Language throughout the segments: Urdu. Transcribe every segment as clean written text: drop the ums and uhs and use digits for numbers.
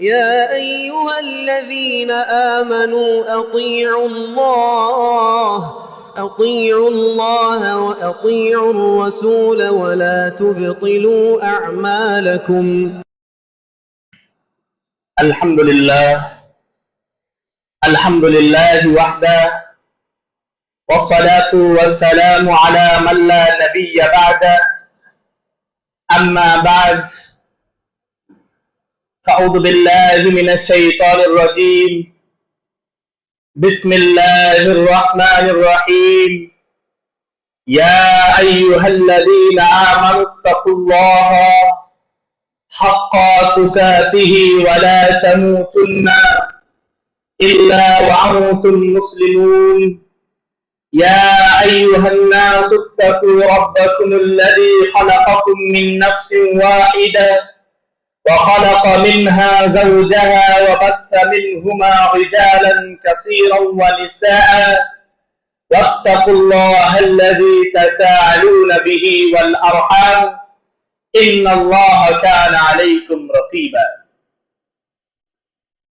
يا أيها الذين آمنوا أطيعوا الله وأطيعوا الرسول ولا تبطلوا أعمالكم. الحمد لله وحده والصلاة والسلام على من لا نبي بعده أما بعد فأعوذ بالله من الشيطان الرجيم بسم الله الرحمن الرحيم يا أيها الذين آمنوا اتقوا الله حق تقاته ولا تموتن إلا وأنتم مسلمون يا أيها الناس اتقوا ربكم الذي خلقكم من نفس واحدة وخلق منها زوجها وبث منهما رجالا كثيرا ونساء واتقوا الله الذي تساءلون به والأرحام إن الله كان عليكم رقيبا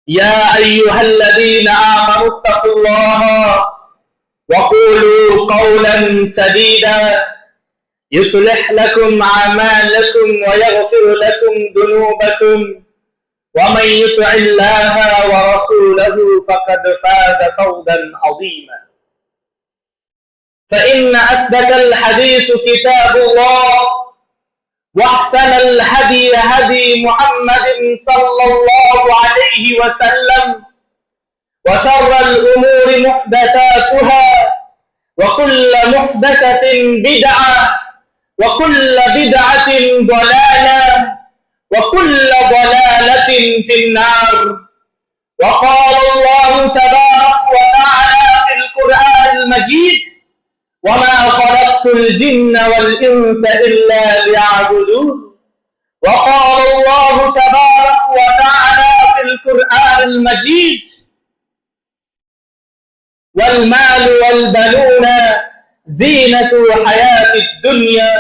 يا أيها الذين آمنوا اتقوا الله وقولوا قولا سديدا يصلح لكم أعمالكم ويغفر لكم ذنوبكم ومن يطع الله ورسوله فقد فاز فوزا عظيما فإن أصدق الحديث كتاب الله وأحسن الهدي هدي محمد صلى الله عليه وسلم وشر الأمور محدثاتها وكل محدثة بدعة وكل بدعة ضلالة وكل ضلالة في النار وقال الله تبارك وتعالى في القرآن المجيد وما خلقت الجن والإنس إلا ليعبدون وقال الله تبارك وتعالى في القرآن المجيد والمال والبنون زينة حياة الدنيا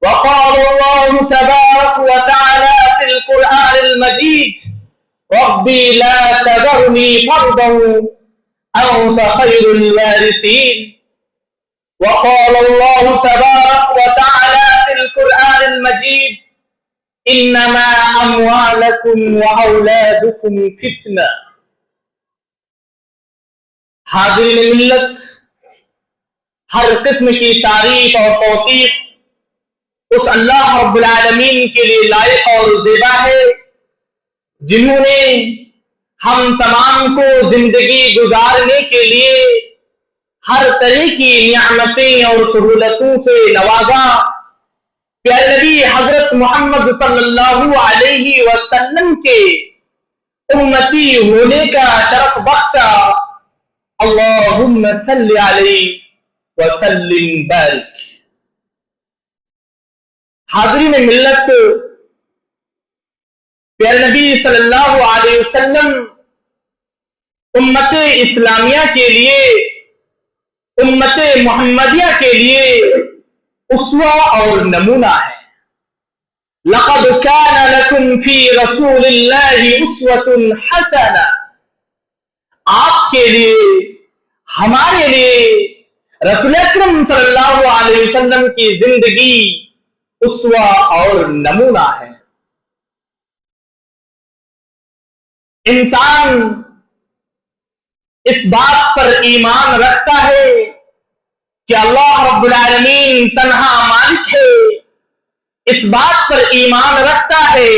وقال الله تبارك وتعالى في القرآن المجيد ربي لا تذرني فردا أنت خير الوارثين وقال الله تبارك وتعالى في القرآن المجيد إنما أموالكم وأولادكم فتنة. حاضرین ملت، ہر قسم کی تعریف اور توصیف اس اللہ رب العالمین کے لیے لائق اور زیبا ہے جنہوں نے ہم تمام کو زندگی گزارنے کے لیے ہر طرح کی نعمتیں اور سہولتوں سے نوازا، پیارے نبی حضرت محمد صلی اللہ علیہ وسلم کے امتی ہونے کا شرف بخشا، اللہم صلی علیہ وسلم بارک۔ حاضرین ملت، پیارے نبی صلی اللہ علیہ وسلم امت اسلامیہ کے لیے، امت محمدیہ کے لیے اسوہ اور نمونہ ہے۔ لقد كان لكم في رسول الله اسوة حسنة، آپ کے لیے، ہمارے لیے رسول اکرم صلی اللہ علیہ وسلم کی زندگی اسوہ اور نمونہ ہے۔ انسان اس بات پر ایمان رکھتا ہے کہ اللہ رب العالمین تنہا مالک ہے، اس بات پر ایمان رکھتا ہے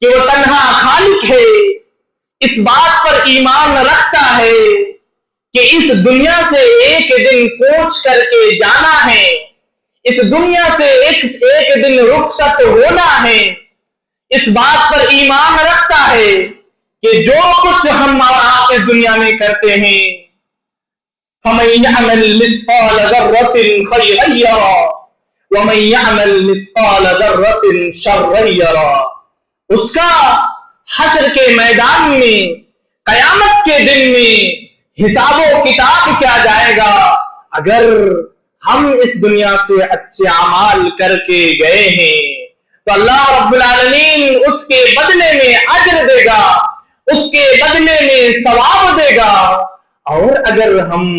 کہ وہ تنہا خالق ہے، اس بات پر ایمان رکھتا ہے کہ اس دنیا سے ایک دن کوچ کر کے جانا ہے، اس دنیا سے ایک دن رخصت ہونا ہے، اس بات پر ایمان رکھتا ہے کہ جو کچھ ہم اور آپ اس دنیا میں کرتے ہیں فَمَن يَعْمَلْ مِثْقَالَ ذَرَّةٍ خَيْرًا يَرَهُ وَمَن يَعْمَلْ مِثْقَالَ ذَرَّةٍ شَرًّا يَرَهُ، اس کا حشر کے میدان میں، قیامت کے دن میں حساب و کتاب کیا جائے گا۔ اگر ہم اس دنیا سے اچھے اعمال کر کے گئے ہیں تو اللہ رب العالمین اس کے بدلے میں اجر دے گا، اس کے بدلے میں ثواب دے گا۔ اور اگر ہم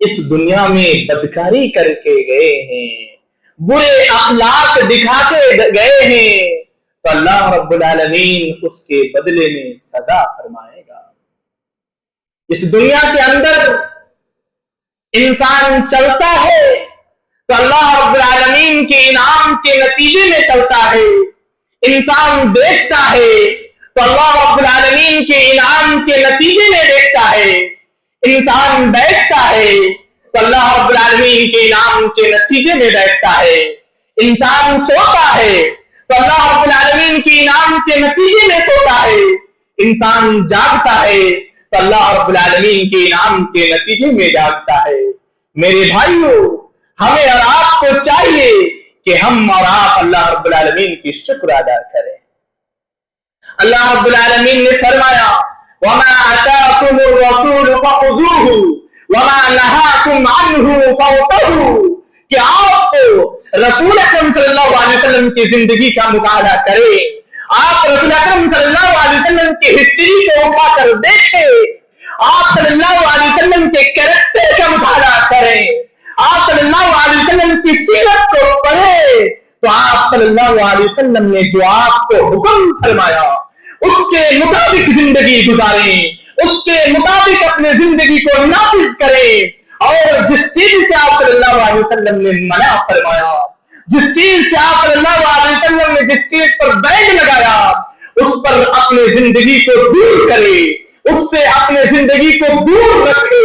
اس دنیا میں بدکاری کر کے گئے ہیں، برے اخلاق دکھا کے گئے ہیں، تو اللہ رب العالمین اس کے بدلے میں سزا فرمائے گا۔ اس دنیا کے اندر انسان چلتا ہے تو اللہ رب العالمین کے انعام کے نتیجے میں چلتا ہے، انسان دیکھتا ہے تو اللہ رب العالمین کے انعام کے نتیجے میں دیکھتا ہے، انسان بیٹھتا ہے تو اللہ رب العالمین کے انعام کے نتیجے میں بیٹھتا ہے، انسان سوتا ہے تو اللہ رب العالمین کے انعام کے نتیجے میں سوتا ہے، انسان جاگتا ہے تو اللہ رب العالمین کے انعام کے نتیجے میں جاگتا ہے۔ میرے بھائیوں، ہمیں اور آپ کو چاہیے کہ ہم اور آپ اللہ رب العالمین کی شکر ادا کریں۔ اللہ رب العالمین نے فرمایا وَمَا آتَاكُمُ الرَّسُولُ فَخُذُوهُ وَمَا نَهَاكُمْ عَنْهُ فَانْتَهُوا، کہ آپ کو رسول اکرم صلی اللہ علیہ وسلم کی زندگی کا مطالعہ کریں، آپ رسول اکرم صلی اللہ علیہ وسلم کی ہسٹری کو اٹھا کر دیکھیں، آپ صلی اللہ علیہ وسلم کے کیریکٹر کا مطالعہ کریں، آپ صلی اللہ علیہ وسلم کی سیرت کو پڑھیں، تو آپ صلی اللہ علیہ وسلم نے جو آپ کو حکم فرمایا اس کے مطابق زندگی گزاریں، اس کے مطابق اپنے زندگی کو نافذ کریں، اور جس چیز سے آپ صلی اللہ علیہ وسلم نے منع فرمایا، جس چیز سے آپ صلی اللہ علیہ وسلم نے جس چیز پر بیگ لگایا اس پر اپنے زندگی کو دور کرے، اس سے اپنے زندگی کو دور رکھے،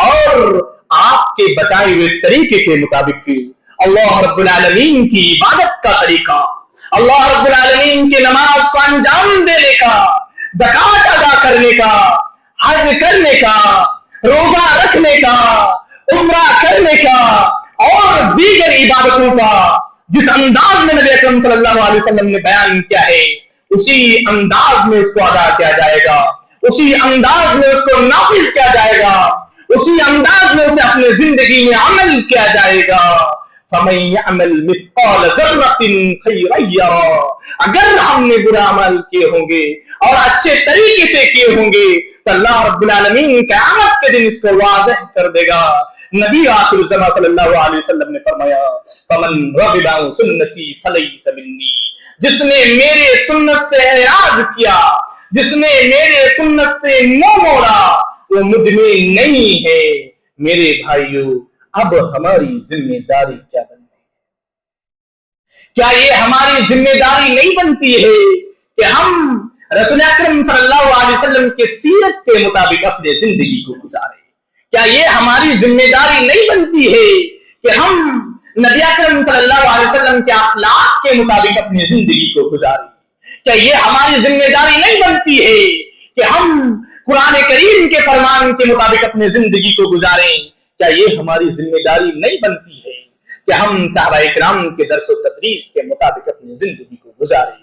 اور آپ کے بتائے ہوئے طریقے کے مطابق اللہ رب العالمین کی عبادت کا طریقہ، اللہ رب العالمین کی نماز کو انجام دینے کا، زکوٰۃ ادا کرنے کا، حج کرنے کا، روزہ رکھنے کا، عمرہ کرنے کا، اور دیگر عبادتوں کا جس انداز میں نبی اکرم صلی اللہ علیہ وسلم نے بیان کیا ہے اسی انداز میں اس کو ادا کیا جائے گا، اسی انداز میں اس کو نافذ کیا جائے گا، اسی انداز میں اسے اپنے زندگی میں عمل کیا جائے گا۔ فَمَن يَعْمَلْ مِثْقَالَ ذَرَّةٍ خَيْرًا يَرَهُ، اگر ہم نے برا عمل کیے ہوں گے اور اچھے طریقے سے کیے ہوں گے تو اللہ رب العالمین قیامت کے دن اس کو واضح کر دے گا۔ نبی آخر الزمان صلی اللہ علیہ وسلم نے فرمایا فَمَن رَغِبَ عَن سُنَّتِي فَلَيْسَ مِنِّي، جس نے میرے سنت سے اعراض کیا، جس نے میرے سنت سے منہ موڑا، وہ مجھ میں نہیں ہے۔ میرے بھائیوں، اب ہماری ذمہ داری کیا بنتی ہے؟ کیا یہ ہماری ذمہ داری نہیں بنتی ہے کہ ہم رسول اکرم صلی اللہ علیہ وسلم کے سیرت کے مطابق اپنے زندگی کو گزاریں؟ کیا یہ ہماری ذمہ داری نہیں بنتی ہے کہ ہم نبی اکرم صلی اللہ علیہ وسلم کے اخلاق کے مطابق اپنی زندگی کو گزاریں؟ کیا یہ ہماری ذمہ داری نہیں بنتی ہے کہ ہم قرآن کریم کے فرمان کے مطابق اپنے زندگی کو گزاریں؟ کیا یہ ہماری ذمہ داری نہیں بنتی ہے کہ ہم صحابہ اکرام کے درس و تدریس کے مطابق اپنی زندگی کو گزاریں؟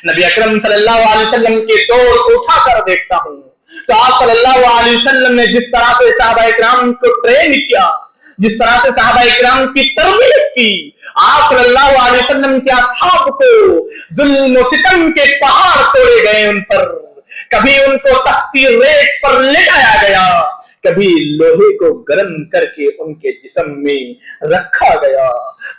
نبی اکرم صلی اللہ علیہ وسلم کے دور کو اٹھا کر دیکھتا ہوں تو آپ صلی اللہ علیہ وسلم نے جس طرح سے صحابہ اکرام کو ٹرین کیا، جس طرح سے صحابہ اکرام کی تربیت کی، آپ صلی اللہ علیہ وسلم کے اصحاب کو ظلم و ستم کے پہاڑ توڑے گئے، ان پر کبھی ان کو تختی ریت پر لٹایا گیا، کبھی لوہے کو گرم کر کے ان کے جسم میں رکھا گیا،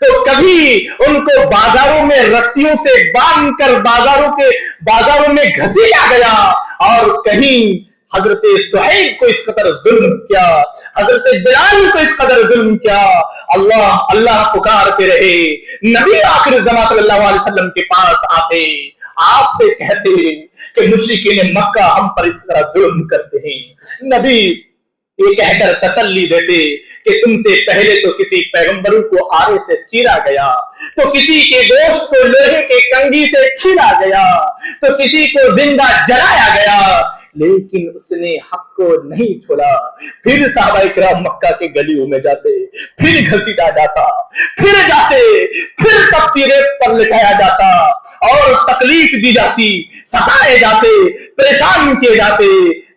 تو کبھی ان کو بازاروں میں رسیوں سے باندھ کر بازاروں میں گھسیٹا گیا، اور کہیں حضرت صہیب کو اس قدر ظلم کیا، حضرت بلال کو اس قدر ظلم کیا۔ اللہ اللہ پکارتے رہے، نبی آخر الزمان صلی اللہ علیہ وسلم کے پاس آتے، آپ سے کہتے کہ مشرکین مکہ ہم پر اس طرح ظلم کرتے ہیں۔ نبی یہ کہہ کر تسلی دیتے کہ تم سے پہلے تو کسی پیغمبروں کو آرے سے چیرا گیا، تو کسی کے گوشت کو لوہے کے کنگھی سے چھیلا گیا، تو کسی کو زندہ جلایا گیا، لیکن اس نے حق کو نہیں چھوڑا۔ پھر صحابہ کرام مکہ کے گلیوں میں جاتے، پھر گھسیٹا جاتا، پھر جاتے، پھر تپتی ریت پر لٹایا جاتا، اور تکلیف دی جاتی، ستائے جاتے، پریشان کیے جاتے۔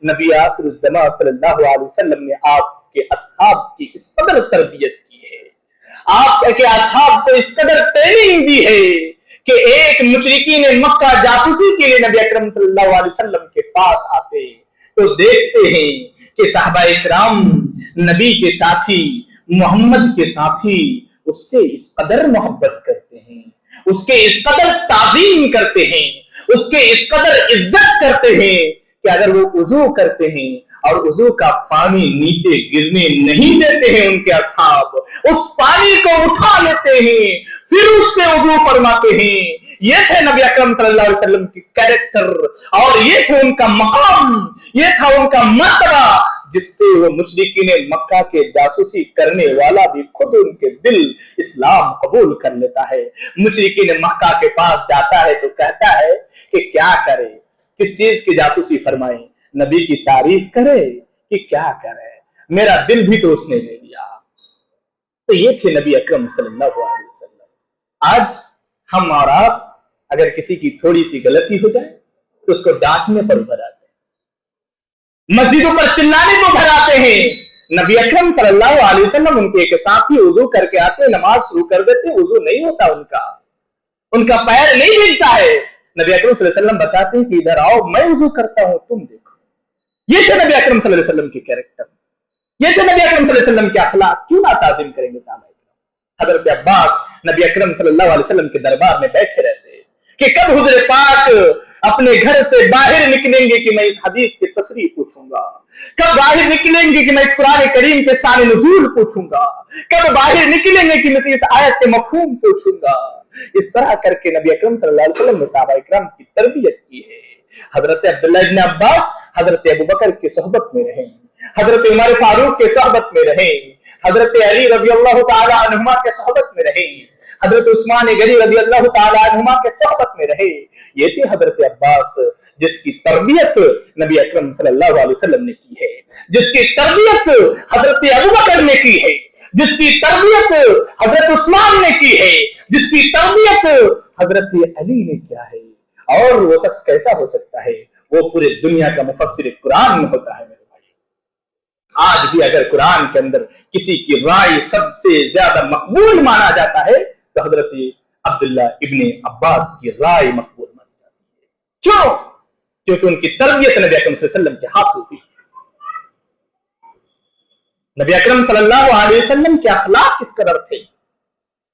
نبی آخر الزمان صلی اللہ علیہ وسلم نے آپ کے اصحاب کی اس قدر تربیت کی ہے، آپ کے اصحاب کو اس قدر ٹریننگ دی ہے کہ ایک مشرکین مکہ جاسوسی کے لیے نبی اکرم صلی اللہ علیہ وسلم کے پاس آتے تو دیکھتے ہیں کہ صحابہ اکرام نبی کے ساتھی محمد کے ساتھی اس سے اس قدر محبت کرتے ہیں، اس کے اس قدر تعظیم کرتے ہیں، اس کے اس قدر عزت کرتے ہیں کہ اگر وہ وضو کرتے ہیں اور وضو کا پانی نیچے گرنے نہیں دیتے ہیں ان کے اصحاب، اس پانی کو اٹھا لیتے ہیں پھر اس سے وضو فرماتے ہیں۔ یہ تھے نبی اکرم صلی اللہ علیہ وسلم کی کیریکٹر، اور یہ تھے ان کا مقام، یہ تھا ان کا مرتبہ، جس سے وہ مشرکین مکہ کے جاسوسی کرنے والا بھی خود ان کے دل اسلام قبول کر لیتا ہے۔ مشرکین مکہ کے پاس جاتا ہے تو کہتا ہے کہ کیا کرے، کس چیز کی جاسوسی فرمائیں، نبی کی تعریف کرے کہ کیا کرے، میرا دل بھی تو اس نے لے لیا۔ تو یہ تھے نبی اکرم صلی اللہ علیہ وسلم۔ آج ہم اور آپ اگر کسی کی تھوڑی سی غلطی ہو جائے تو اس کو ڈانٹنے پر ابھر آتے ہیں، مسجدوں پر چلانے کو ابھر آتے ہیں۔ نبی اکرم صلی اللہ علیہ وسلم ان کے ایک ساتھی وضو کر کے آتے، نماز شروع کر دیتے، وضو نہیں ہوتا ان کا پیر نہیں بھیگتا ہے۔ نبی اکرم صلی اللہ علیہ وسلم بتاتے ہیں کہ ادھر آؤ، میں وضو کرتا ہوں، تم دیکھو۔ یہ تھے نبی اکرم صلی اللہ علیہ وسلم کی کیریکٹر، یہ تھے نبی اکرم صلی اللہ علیہ وسلم کے اخلاق۔ کیوں نہ تعظیم کریں گے صحابہ اکرام؟ حضرت عباس نبی اکرم صلی اللہ علیہ وسلم کے دربار میں بیٹھے رہتے کہ کب حضور پاک اپنے گھر سے باہر نکلیں گے کہ میں اس حدیث کی تصریح پوچھوں گا، کب باہر نکلیں گے کہ میں اس قرآن کریم کے شان نزول پوچھوں گا، کب باہر نکلیں گے کہ میں اس آیت کے مفہوم پوچھوں گا۔ اس طرح کر کے نبی اکرم صلی اللہ علیہ وسلم نے صحابہ اکرام کی تربیت کی ہے۔ حضرت عبداللہ ابن عباس حضرت ابوبکر کی صحبت میں رہیں، حضرت عمر فاروق کے صحبت میں رہیں، حضرت علی رضی اللہ تعالی عنہما کے صحبت میں رہے، حضرت عثمان غنی رضی اللہ تعالی عنہما کے صحبت میں رہے۔ یہ تھی حضرت عباس جس کی تربیت نبی اکرم صلی اللہ علیہ وسلم نے کی ہے، جس کی تربیت حضرت ابوبکر نے کی ہے، جس کی تربیت حضرت عثمان نے کی ہے، جس کی تربیت حضرت علی نے کیا ہے۔ اور وہ شخص کیسا ہو سکتا ہے؟ وہ پورے دنیا کا مفسر قرآن میں ہوتا ہے۔ آج بھی اگر قرآن کے اندر کسی کی رائے سب سے زیادہ مقبول مانا جاتا ہے تو حضرت عبداللہ ابن عباس کی رائے مقبول مانی جاتی ہے۔ کیوں؟ کیونکہ ان کی تربیت نبی اکرم صلی اللہ علیہ وسلم کے ہاتھ ہوتی ہے۔ نبی اکرم صلی اللہ علیہ وسلم کے اخلاق اس قدر تھے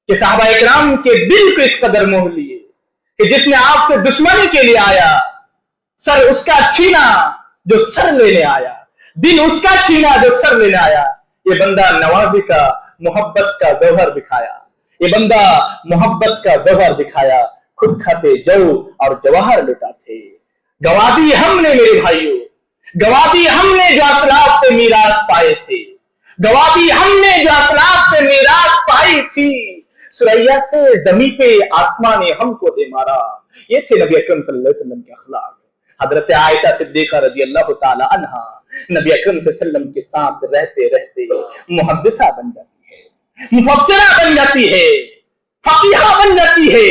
کہ صحابہ اکرام کے دل کو اس قدر موہ لیے کہ جس نے آپ سے دشمنی کے لیے آیا، سر اس کا چھینا جو سر لینے آیا، دل اس کا چھینا جو سر لینے آیا۔ یہ بندہ نوازی کا محبت کا جوہر دکھایا، یہ بندہ محبت کا جوہر دکھایا، خود کھاتے جو اور جواہر لٹاتے۔ گوادی ہم نے میرے بھائیوں، گوادی ہم نے جو اسلاف سے میراث پائے تھے، گوادی ہم نے جو اسلاف سے میراث پائی تھی، سریا سے زمین پہ آسمان نے ہم کو دے مارا۔ یہ تھے نبی اکرم صلی اللہ علیہ وسلم کے اخلاق۔ حضرت عائشہ صدیقہ رضی اللہ تعالی عنہا نبی اکرم صلی اللہ علیہ وسلم کے ساتھ رہتے رہتے محدثہ بن جاتی ہے، مفسرہ بن جاتی ہے، فقیہہ بن جاتی ہے۔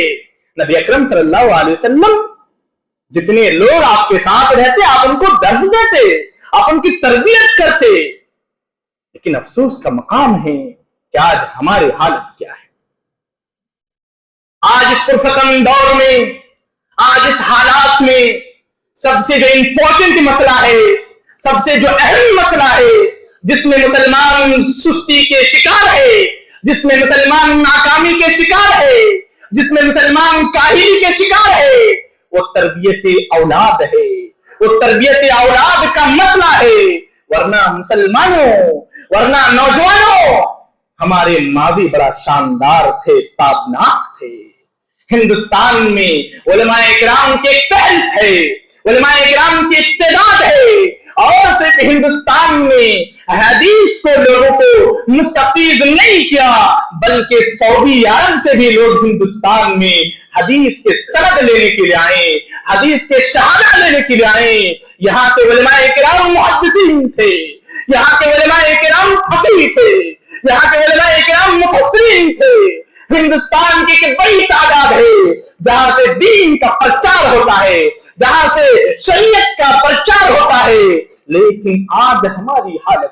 نبی اکرم صلی اللہ علیہ وسلم جتنے لوگ آپ کے ساتھ رہتے آپ ان کو درس دیتے، آپ ان کی تربیت کرتے، لیکن افسوس کا مقام ہے کہ آج ہماری حالت کیا ہے۔ آج اس پرفتن دور میں، آج اس حالات میں سب سے جو امپورٹنٹ مسئلہ ہے، سب سے جو اہم مسئلہ ہے، جس میں مسلمان سستی کے شکار ہے، جس میں مسلمان ناکامی کے شکار ہے، جس میں مسلمان کاہلی کے شکار ہے، وہ تربیت اولاد ہے، وہ تربیت اولاد کا مسئلہ ہے۔ ورنہ مسلمانوں، ورنہ نوجوانوں، ہمارے ماضی بڑا شاندار تھے، تابناک تھے۔ ہندوستان میں علماء اکرام کے فعل تھے، علماء اکرام کی اتحاد ہے، اور صرف ہندوستان میں حدیث کو لوگوں کو مستفید نہیں کیا بلکہ سعودی عرب سے بھی لوگ ہندوستان میں حدیث کے سند لینے کے لیے آئے، حدیث کے شہادہ لینے کے لیے آئے۔ یہاں کے علماء اکرام محدثین تھے، یہاں کے علماء اکرام فقیہ تھے، یہاں کے علماء اکرام مفسرین تھے۔ ہندوستان کی ایک بڑی تعداد ہے جہاں سے دین کا پرچار ہوتا ہے، جہاں سے شریعت کا پرچار ہوتا ہے، لیکن آج ہماری حالت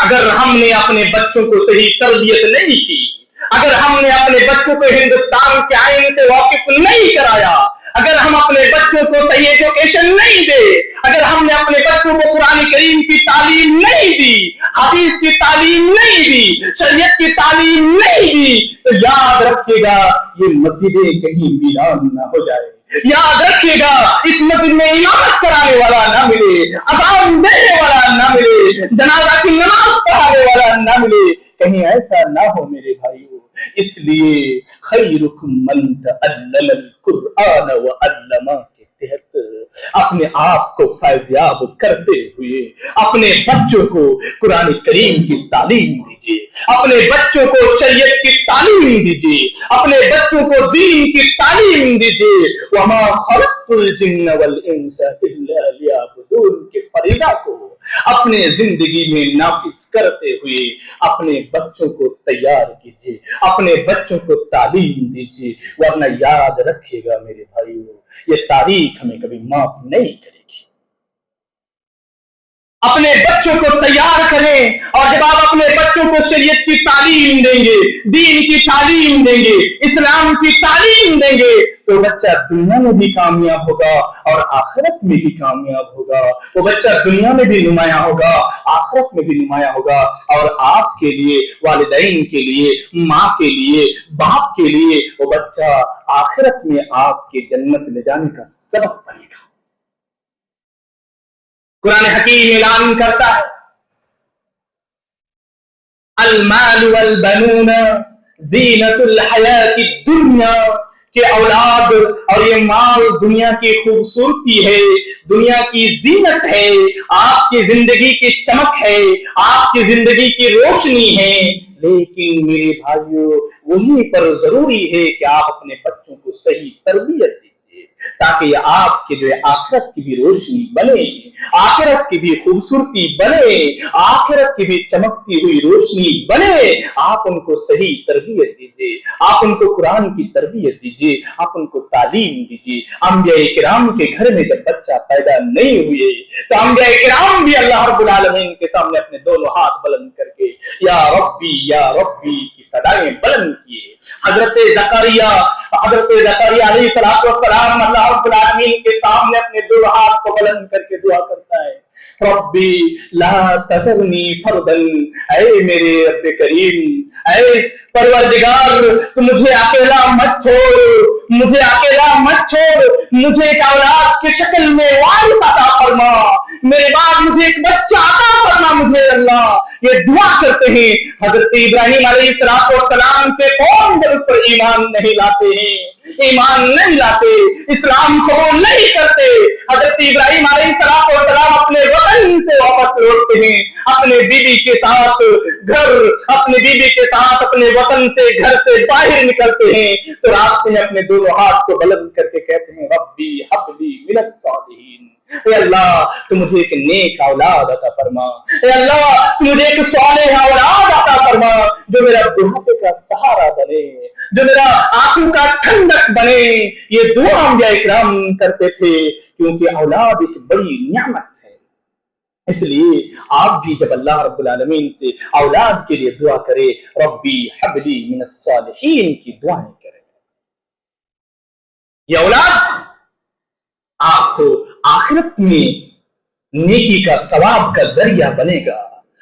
اگر ہم نے اپنے بچوں کو صحیح تربیت نہیں کی، اگر ہم نے اپنے بچوں کو ہندوستان کے آئین سے واقف نہیں کرایا، اگر ہم اپنے بچوں کو صحیح ایجوکیشن نہیں دے، اگر ہم نے اپنے بچوں کو قرآن کریم کی تعلیم نہیں دی، حدیث کی تعلیم نہیں دی، شریعت کی تعلیم نہیں دی، تو یاد رکھیے گا یہ مسجدیں کہیں ویران نہ ہو جائے۔ یاد رکھیے گا اس مسجد میں امامت کرانے والا نہ ملے، اذان دینے والا نہ ملے، جنازہ کی نماز پڑھانے والا نہ ملے، کہیں ایسا نہ ہو میرے بھائیو۔ اس لیے خیرکم من تعلم القرآن وعلمہ کے تحت اپنے آپ کو فیضیاب کرتے ہوئے اپنے بچوں کو قرآن کریم کی تعلیم دیجیے، اپنے بچوں کو شریعت کی تعلیم دیجیے، اپنے بچوں کو دین کی تعلیم دیجیے۔ وما خلقت الجن والانس الا لیعبدون کے فریضہ کو اپنے زندگی میں نافذ کرتے ہوئے اپنے بچوں کو تیار کیجیے، اپنے بچوں کو تعلیم دیجیے، ورنہ یاد رکھیے گا میرے بھائیو یہ تاریخ ہمیں کبھی معاف نہیں کرے گی۔ اپنے بچوں کو تیار کریں، اور جب آپ اپنے بچوں کو شریعت کی تعلیم دیں گے، دین کی تعلیم دیں گے، اسلام کی تعلیم دیں گے، تو بچہ دنیا میں بھی کامیاب ہوگا اور آخرت میں بھی کامیاب ہوگا۔ وہ بچہ دنیا میں بھی نمایاں ہوگا، آخرت میں بھی نمایاں ہوگا، اور آپ کے لیے، والدین کے لیے، ماں کے لیے، باپ کے لیے وہ بچہ آخرت میں آپ کے جنت لے جانے کا سبب بنے گا۔ قرآن حکیم اعلان کرتا ہے المال والبنون زینت الحیات الدنیا، کہ اولاد اور یہ مال دنیا کی خوبصورتی ہے، دنیا کی زینت ہے، آپ کی زندگی کی چمک ہے، آپ کی زندگی کی روشنی ہے، لیکن میرے بھائیو وہی پر ضروری ہے کہ آپ اپنے بچوں کو صحیح تربیت دیجیے، تاکہ آپ کے جو آخرت کی بھی روشنی بنے، آخرت کی بھی خوبصورتی بنے، آخرت کی بھی چمکتی ہوئی روشنی بنے۔ آپ ان کو صحیح تربیت دیجیے، آپ ان کو قرآن کی تربیت دیجیے، آپ ان کو تعلیم دیجیے۔ انبیاء کرام کے گھر میں جب بچہ پیدا نہیں ہوئے تو انبیاء کرام بھی اللہ رب العالمین کے سامنے اپنے دونوں ہاتھ بلند کر کے یا ربی کی صدائیں بلند کیے۔ حضرت زکریا علیہ السلام اللہ رب العالمین کے سامنے اپنے دو ہاتھ کو بلند کر کے دعا کرتا ہے، ربی لا تذرنی فردا، اے میرے رب کریم، اے پروردگار تو مجھے اکیلا مت چھوڑ، مجھے اکیلا مت چھوڑ، مجھے ایک اولاد کی شکل میں وارث عطا فرما، میرے بعد مجھے ایک بچہ عطا فرما مجھے اللہ۔ یہ دعا کرتے ہیں حضرت ابراہیم علیہ السلام کے قوم جب اس پر ایمان نہیں لاتے ہیں، ایمان نہیں لاتے، اسلام قبول نہیں کرتے، حضرت ابراہیم علیہ السلام اپنے وطن سے واپس لوٹتے ہیں، اپنے بیوی کے ساتھ اپنے بیوی کے ساتھ اپنے وطن سے گھر سے باہر نکلتے ہیں تو راستے میں اپنے دونوں ہاتھ کو بلند کر کے کہتے ہیں ربی ہب لی من الصالحین، اے اللہ تو مجھے ایک نیک اولاد عطا فرما، اے اللہ تو مجھے ایک صالح اولاد عطا فرما جو میرا بڑھاپے کا سہارا بنے، جو میرا آنکھوں کا ٹھنڈک بنے۔ یہ دعا انبیاء کرام کرتے تھے کیونکہ اولاد ایک بڑی نعمت ہے۔ اس لیے آپ بھی جب اللہ رب العالمین سے اولاد کے لیے دعا کرے ربی ہب لی من الصالحین کی دعائیں کریں، یہ اولاد آپ کو آخرت میں نیکی کا ثواب کا ذریعہ بنے گا،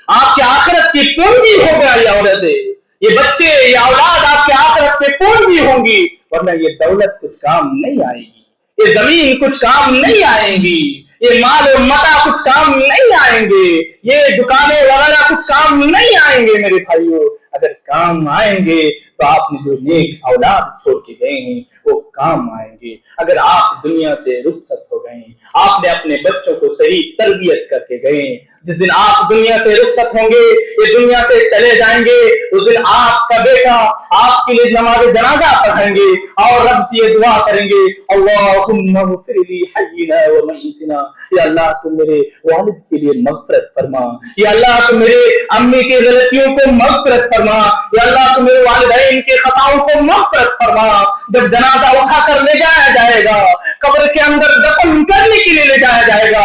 آپ کے آخرت کی پونجی ہوگا یہ اولادیں، یہ بچے، یہ اولاد آپ کے آخرت کی پونجی ہوں گی، ورنہ یہ دولت کچھ کام نہیں آئے گی، یہ زمین کچھ کام نہیں آئیں گی، یہ مال و متاع کچھ کام نہیں آئیں گے، یہ دکانیں وغیرہ کچھ کام نہیں آئیں گے میرے بھائیو۔ اگر کام آئیں گے تو آپ نے جو نیک اولاد چھوڑ کے گئے ہیں وہ کام آئیں گے۔ اگر آپ دنیا سے رخصت ہو گئے ہیں، آپ نے اپنے بچوں کو صحیح تربیت کر کے گئے ہیں، جس دن آپ دنیا سے رخصت ہوں گے، یہ دنیا سے چلے جائیں گے، اس دن آپ کا بیٹا آپ کے لیے نماز جنازہ پڑھیں گے اور رب سے یہ دعا کریں گے اللہم اغفر لی حینا و میتنا، یا اللہ تم میرے والد کے لیے مغفرت فرما، یا اللہ تم میرے امی کی غلطیوں کو مغفرت فرما، یا اللہ تم میرے والدین کے خطاؤں کو مغفرت فرما۔ جب جنازہ اٹھا کر لے جایا جائے گا، قبر کے اندر دفن کرنے کے لیے لے جایا جائے گا،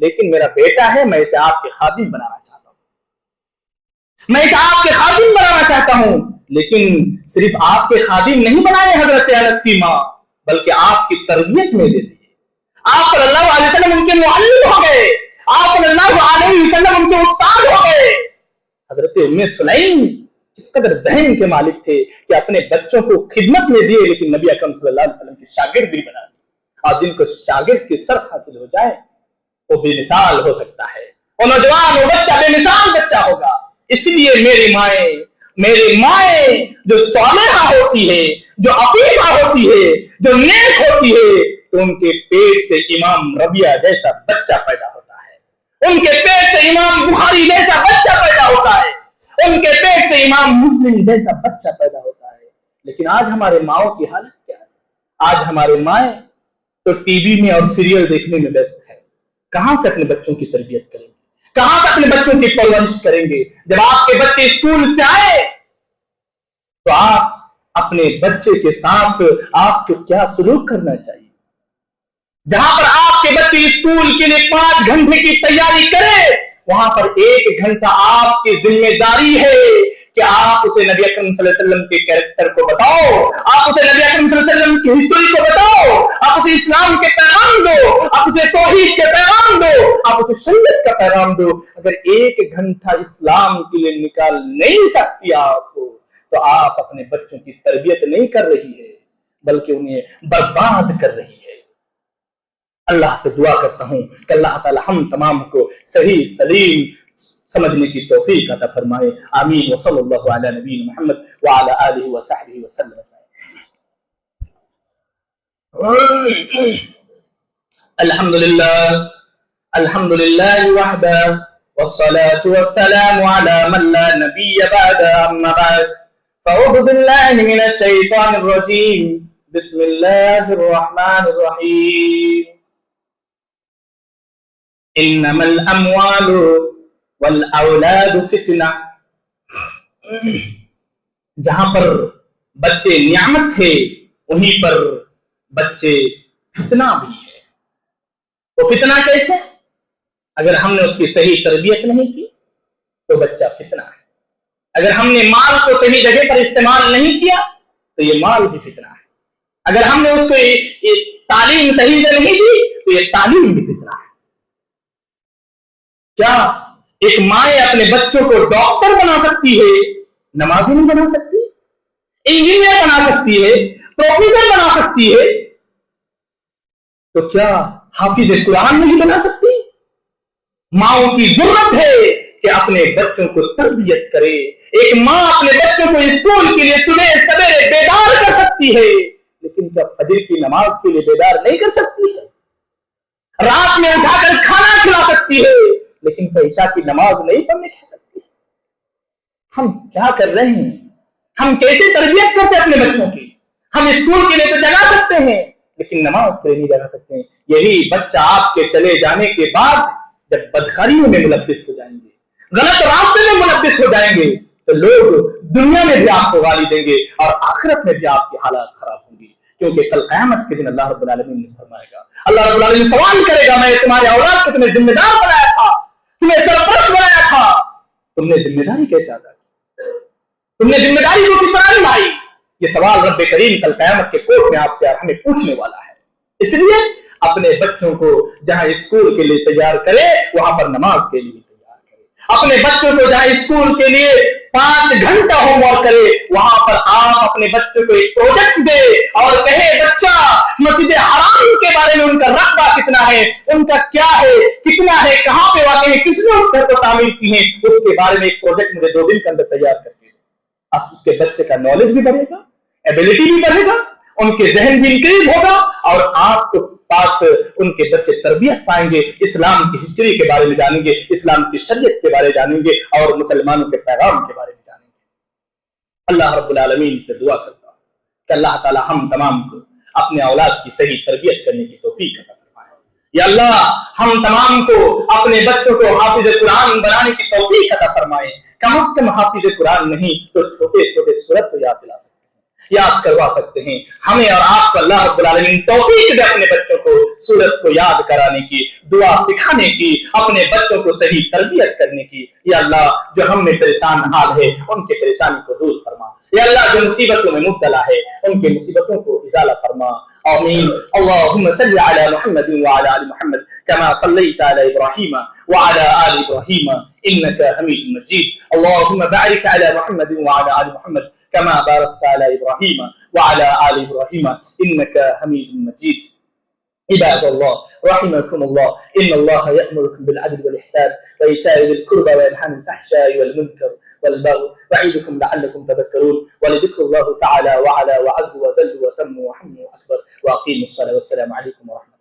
لیکن میرا بیٹا ہے, میں اسے آپ کے خادم بنانا چاہتا ہوں, میں اسے آپ کے خادم بنانا چاہتا ہوں. لیکن صرف آپ کے خادم نہیں بنائے حضرت انس کی ماں, بلکہ آپ کی تربیت میں دے دی. آپ صلی اللہ علیہ وسلم ان کے معلم ہو گئے, آپ صلی اللہ علیہ وسلم ان کے استاد ہو گئے. حضرت ام سلیم کس قدر ذہن کے مالک تھے کہ اپنے بچوں کو خدمت میں دیے, لیکن نبی اکرم صلی اللہ علیہ وسلم کے شاگرد بھی بنا دیے. اور جن کو شاگرد کی صرف حاصل ہو جائے وہ بے مثال ہو سکتا ہے, وہ نوجوان وہ بچہ بے مثال بچہ ہوگا. اس لیے میری مائیں جو صالحہ ہوتی ہے, جو عفیفہ ہوتی ہے, جو نیک ہوتی ہے, تو ان کے پیٹ سے امام ربیعہ جیسا بچہ پیدا ہوتا ہے, ان کے پیٹ سے امام بخاری جیسا بچہ پیدا ہوتا ہے, ان کے پیٹ سے امام مسلم جیسا بچہ پیدا ہوتا ہے. لیکن آج ہمارے ماؤں کی حالت کیا ہے؟ آج ہمارے مائیں تو ٹی وی میں اور سیریل دیکھنے میں ویست ہے. کہاں سے اپنے بچوں کی تربیت کریں گے, کہاں سے اپنے بچوں کی پرورش کریں گے؟ جب آپ کے بچے اسکول سے آئے تو آپ اپنے بچے کے ساتھ آپ کو کیا سلوک کرنا چاہیے؟ جہاں پر آپ کے بچے اسکول کے لیے 5 گھنٹے کی تیاری کرے, وہاں پر 1 گھنٹہ آپ کی ذمہ داری ہے کہ آپ اسے نبی اکرم صلی اللہ علیہ وسلم کے کیریکٹر کو بتاؤ, آپ اسے نبی اکرم صلی اللہ علیہ وسلم کی ہسٹوری کو بتاؤ, آپ اسے اسلام کے پیغام دو, آپ اسے توحید کے پیغام دو, آپ اسے شریعت کا پیغام دو. اگر 1 گھنٹہ اسلام کے لیے نکال نہیں سکتی آپ کو, تو آپ اپنے بچوں کی تربیت نہیں کر رہی ہے, بلکہ انہیں برباد کر رہی ہے. اللہ سے دعا کرتا ہوں کہ اللہ تعالی ہم تمام کو صحیح سلیم سمجھنے کی توفیق عطا فرمائے. آمین. وصلی اللہ علی نبینا محمد وعلی آلہ وصحبہ وسلم. الحمد للہ وحدہ والصلاة والسلام علی من لا نبی بعد. اما بعد فاعوذ باللہ من الشیطان الرجیم. بسم اللہ الرحمن الرحیم. انما الاموال والاولاد فتنہ. جہاں پر بچے نعمت ہے وہیں پر بچے فتنہ بھی ہے. وہ فتنہ کیسے؟ اگر ہم نے اس کی صحیح تربیت نہیں کی تو بچہ فتنہ ہے. اگر ہم نے مال کو صحیح جگہ پر استعمال نہیں کیا تو یہ مال بھی فتنہ ہے. اگر ہم نے اس کو تعلیم صحیح سے نہیں دی تو یہ تعلیم بھی فتنہ ہے. کیا ایک ماں اپنے بچوں کو ڈاکٹر بنا سکتی ہے, نمازی نہیں بنا سکتی؟ انجینئر بنا سکتی ہے, پروفیسر بنا سکتی ہے, تو کیا حافظ قرآن نہیں بنا سکتی؟ ماؤں کی ضرورت ہے کہ اپنے بچوں کو تربیت کرے. ایک ماں اپنے بچوں کو اسکول کے لیے صبح سویرے بیدار کر سکتی ہے, لیکن کیا فجر کی نماز کے لیے بیدار نہیں کر سکتی ہے؟ رات میں اٹھا کر کھانا کھلا سکتی ہے, لیکن کیا عشاء کی نماز نہیں پڑھنے کہہ سکتی ہے؟ ہم کیا کر رہے ہیں؟ ہم کیسے تربیت کرتے ہیں اپنے بچوں کی؟ ہم اسکول کے لیے تو جگا سکتے ہیں, لیکن نماز کے لیے نہیں جگا سکتے ہیں. یہی بچہ آپ کے چلے جانے کے بعد جب بدکاریوں میں ملبس ہو جائیں گے, غلط راستے میں ملبس ہو جائیں گے, تو لوگ دنیا میں بھی آپ کو گالی دیں گے اور آخرت میں بھی آپ کی حالات خراب ہوں گی. کیونکہ کل قیامت کے دن اللہ رب العالمین نے فرمائے گا, اللہ رب العالمین سوال کرے گا, میں تمہارے اولاد کو تمہیں ذمہ دار بنایا تھا, تمہیں سرپرست بنایا تھا, تم نے ذمہ داری کیسے ادا کی؟ تم نے ذمہ داری کو کس طرح نبھائی؟ یہ سوال رب کریم کل قیامت کے کوٹ میں آپ سے اور ہمیں پوچھنے والا ہے. اس لیے اپنے بچوں کو جہاں اسکول کے لیے تیار کرے وہاں پر نماز کے لیے تیار کرے. اپنے بچوں کو جہاں اسکول کے لیے 5 گھنٹہ ہوم ورک کرے, وہاں پر آپ اپنے بچوں کو ایک پروجیکٹ دے اور کہے بچہ مسجد حرام کے بارے میں ان کا رقبہ کتنا ہے, ان کا کیا ہے, کتنا ہے, کہاں پہ واقع ہے, کس نے اس گھر کو تعمیر کی ہے, اس کے بارے میں ایک پروجیکٹ مجھے 2 دن کے اندر تیار کر کے. اس کے بچے کا نالج بھی بڑھے گا, ایبلٹی بھی بڑھے گا, ان کے ذہن بھی انکریز ہوگا, اور آپ کے پاس ان کے بچے تربیت پائیں گے, اسلام کی ہسٹری کے بارے میں جانیں گے, اسلام کی شریعت کے بارے میں جانیں گے, اور مسلمانوں کے پیغام کے بارے میں جانیں گے. اللہ رب العالمین سے دعا کرتا ہوں کہ اللہ تعالی ہم تمام کو اپنے اولاد کی صحیح تربیت کرنے کی توفیق عطا فرمائے. یا اللہ ہم تمام کو اپنے بچوں کو حافظ قرآن بنانے کی توفیق عطا فرمائے. کم از کم حافظ قرآن نہیں تو چھوٹے چھوٹے سورت تو یاد دلا سکتے ہیں, یاد کروا سکتے ہیں. ہمیں اور آپ کو اللہ رب العالمین توفیق دے اپنے بچوں کو سورت کو یاد کرانے کی, دعا سکھانے کی, اپنے بچوں کو صحیح تربیت کرنے کی. یا اللہ جو ہم میں پریشان حال ہے ان کے پریشانی کو دور فرما. یا اللہ جو مصیبتوں میں مبتلا ہے ان کے مصیبتوں کو ازالہ فرما. آمین. اللهم صل على محمد وعلى آل محمد كما صليت على إبراهيم وعلى آل إبراهيم إنك حميد مجيد. اللهم بارك على محمد وعلى آل محمد كما باركت على إبراهيم وعلى آل إبراهيم إنك حميد مجيد. عباد الله رحمكم الله إن الله يأمركم بالعدل والإحسان وإيتاء ذي القربى وينهى عن الفحشاء والمنكر والبغي يعظكم لعلكم تذكرون. ولذكر الله تعالى وعلى وعز وجل وتم وحمد أكبر. وأقيموا الصلاة والسلام عليكم ورحمة الله.